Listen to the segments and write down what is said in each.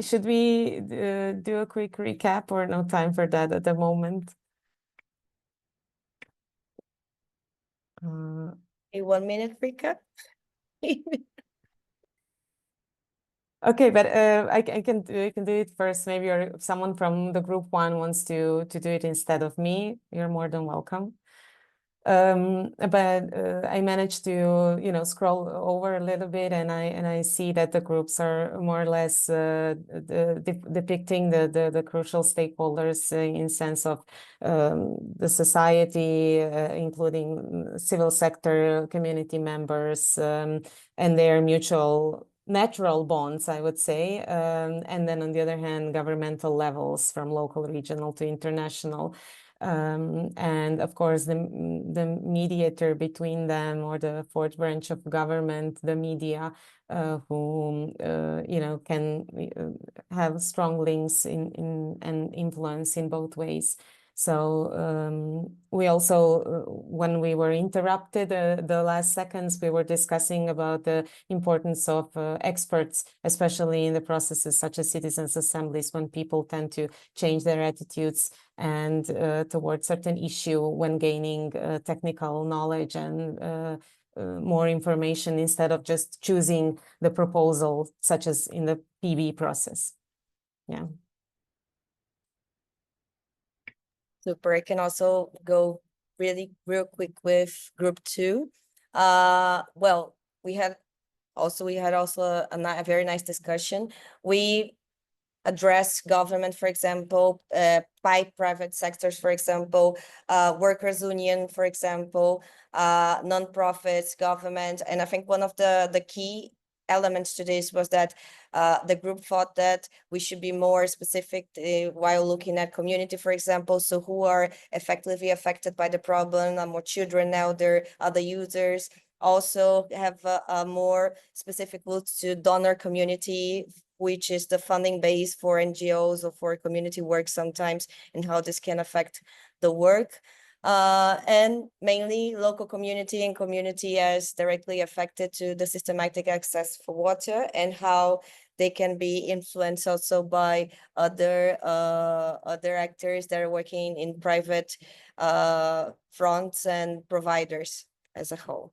Should we do a quick recap or no time for that at the moment? A 1 minute recap? Okay, but I can do it first. Maybe or if someone from the group one wants to do it instead of me, you're more than welcome. But I managed to, you know, scroll over a little bit, and I see that the groups are more or less depicting the crucial stakeholders in sense of the society, including civil sector, community members, and their mutual natural bonds, I would say. And then on the other hand, governmental levels from local, regional to international. And of course, the mediator between them, or the fourth branch of government, the media, who you know, can have strong links in and influence in both ways. So we also, when we were interrupted the last seconds, we were discussing about the importance of experts, especially in the processes such as citizens' assemblies, when people tend to change their attitudes and towards certain issue when gaining technical knowledge and more information, instead of just choosing the proposal, such as in the PB process. Yeah. Super. I can also go real quick with group 2. Well, we had also a very nice discussion. We address government, for example, by private sectors, for example, workers' union, for example, non-profits, government. And I think one of the key elements to this was that the group thought that we should be more specific while looking at community, for example, so who are effectively affected by the problem, more children, elder, other users. Also have a more specific look to donor community, which is the funding base for NGOs or for community work sometimes, and how this can affect the work. And mainly local community and community as directly affected to the systematic access for water, and how they can be influenced also by other actors that are working in private fronts and providers as a whole.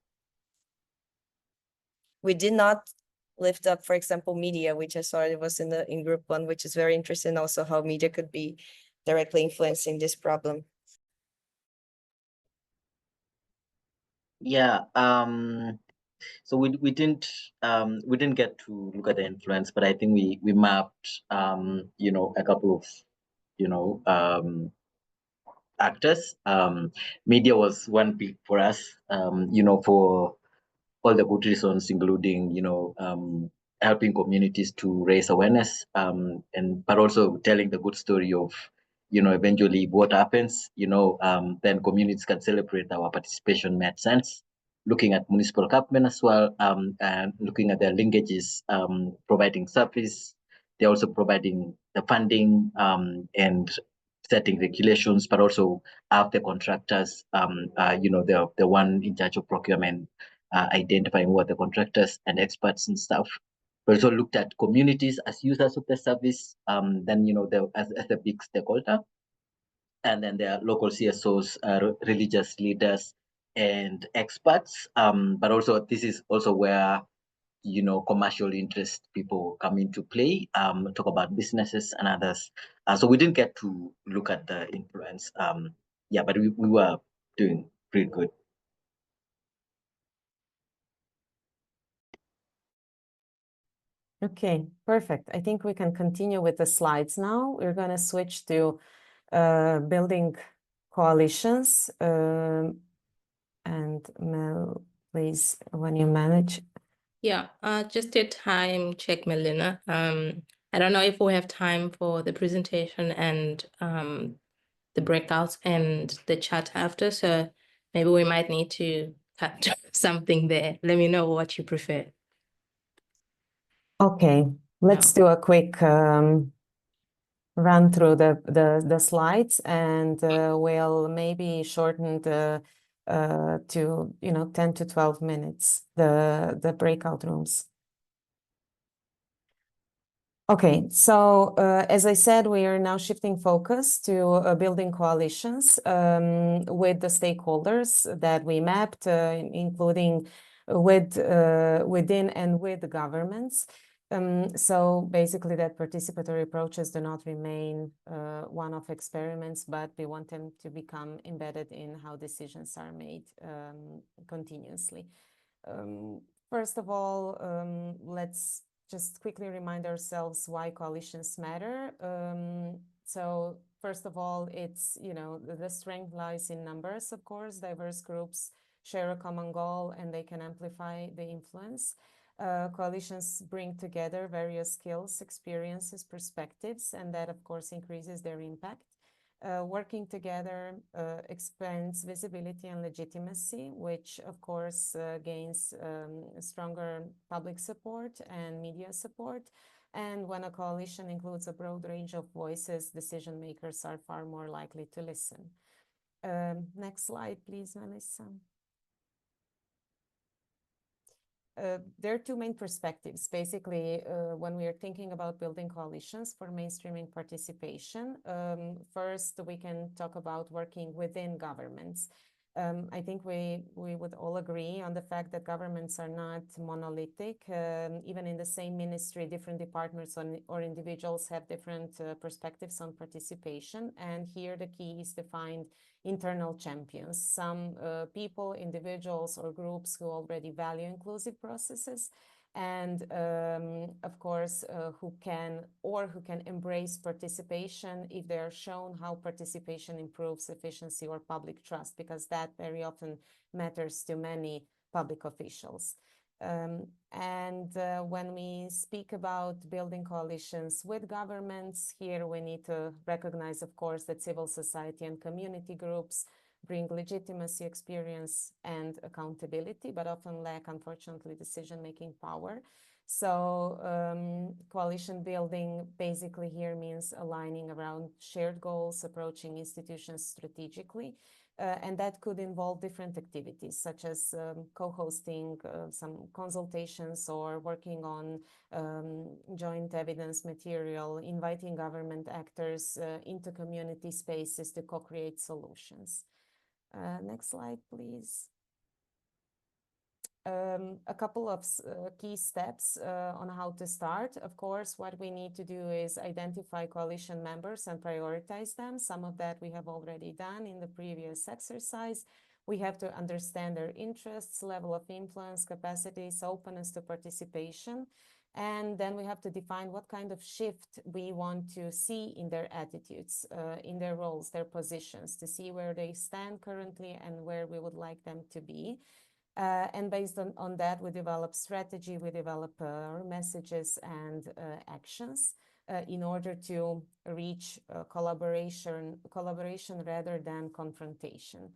We did not lift up, for example, media, which I saw it was in group 1, which is very interesting also how media could be directly influencing this problem. Yeah, so we didn't get to look at the influence, but I think we mapped you know, a couple of, you know, actors. Media was one big for us, you know, for all the good reasons, including, you know, helping communities to raise awareness, and but also telling the good story of, you know, eventually what happens, you know, then communities can celebrate our participation made sense. Looking at municipal government as well, and looking at their linkages, providing service. They're also providing the funding, and setting regulations, but also have the contractors, you know, the one in charge of procurement, identifying what the contractors and experts and stuff. We also looked at communities as users of the service, then, you know, as a big stakeholder, and then there are local CSOs, religious leaders, and experts. But also this is also where, you know, commercial interest people come into play, talk about businesses and others. So we didn't get to look at the influence. Yeah, but we were doing pretty good. Okay, perfect. I think we can continue with the slides now. We're going to switch to building coalitions. And Mel, please, when you manage. Yeah, just a time check, Melina. I don't know if we have time for the presentation and the breakouts and the chat after, so maybe we might need to cut something there. Let me know what you prefer. Okay, let's do a quick run through the slides, and we'll maybe shorten the to, you know, 10 to 12 minutes, the breakout rooms. Okay, so as I said, we are now shifting focus to building coalitions with the stakeholders that we mapped, including within and with the governments. So basically that participatory approaches do not remain one-off experiments, but we want them to become embedded in how decisions are made continuously. First of all, let's just quickly remind ourselves why coalitions matter. So first of all, it's, the strength lies in numbers, of course. Diverse groups share a common goal and they can amplify the influence. Coalitions bring together various skills, experiences, perspectives, and that, of course, increases their impact. Working together expands visibility and legitimacy, which of course gains stronger public support and media support. And when a coalition includes a broad range of voices, decision makers are far more likely to listen. Next slide, please, Melissa. There are two main perspectives. Basically, when we are thinking about building coalitions for mainstreaming participation, first we can talk about working within governments. I think we would all agree on the fact that governments are not monolithic. Even in the same ministry, different departments or individuals have different perspectives on participation. And here the key is to find internal champions, some people, individuals, or groups who already value inclusive processes, and of course who can embrace participation if they are shown how participation improves efficiency or public trust, because that very often matters to many public officials. When we speak about building coalitions with governments, here we need to recognize, of course, that civil society and community groups bring legitimacy, experience, and accountability, but often lack, unfortunately, decision-making power. So coalition building basically here means aligning around shared goals, approaching institutions strategically, and that could involve different activities, such as co-hosting some consultations or working on joint evidence material, inviting government actors into community spaces to co-create solutions. Next slide, please. A couple of key steps on how to start. Of course, what we need to do is identify coalition members and prioritize them. Some of that we have already done in the previous exercise. We have to understand their interests, level of influence, capacities, openness to participation. And then we have to define what kind of shift we want to see in their attitudes, in their roles, their positions, to see where they stand currently and where we would like them to be. And based on that, we develop strategy, we develop messages and actions in order to reach collaboration rather than confrontation.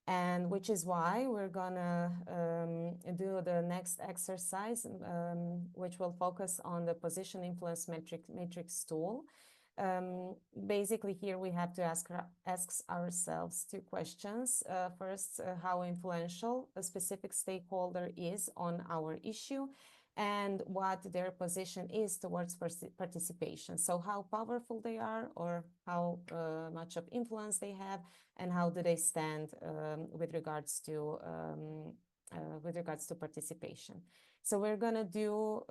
And which is why we're gonna do the next exercise, which will focus on the position influence matrix tool. Basically here we have to ask ourselves two questions. First, how influential a specific stakeholder is on our issue, and what their position is towards participation. So how powerful they are, or how much of influence they have, and how do they stand with regards to participation. So we're gonna do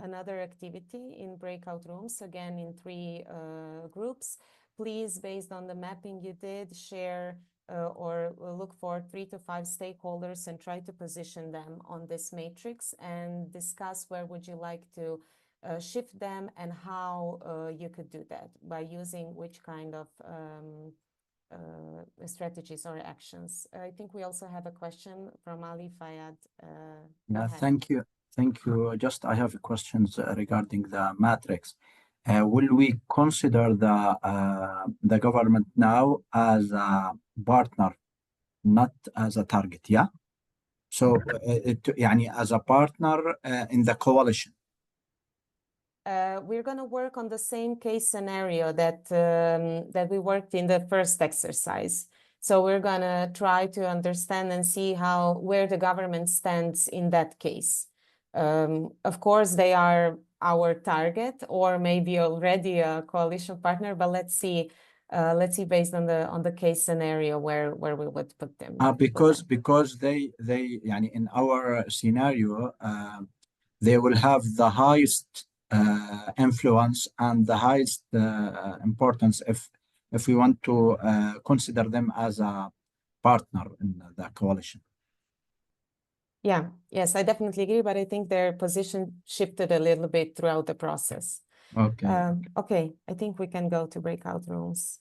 another activity in breakout rooms, again in 3 groups. Please, based on the mapping you did, share or look for 3 to 5 stakeholders and try to position them on this matrix and discuss where would you like to shift them and how you could do that, by using which kind of strategies or actions. I think we also have a question from Ali Fayad. Yeah, thank you. Thank you. Just I have questions regarding the matrix. Will we consider the government now as a partner, not as a target? Yeah. So, as a partner in the coalition. We're going to work on the same case scenario that we worked in the first exercise. So we're going to try to understand and see where the government stands in that case. Of course, they are our target or maybe already a coalition partner, but let's see based on the case scenario where we would put them. Because they يعني in our scenario they will have the highest influence and the highest importance if we want to consider them as a partner in the coalition. Yeah, yes, I definitely agree, but I think their position shifted a little bit throughout the process. Okay. Okay, I think we can go to breakout rooms.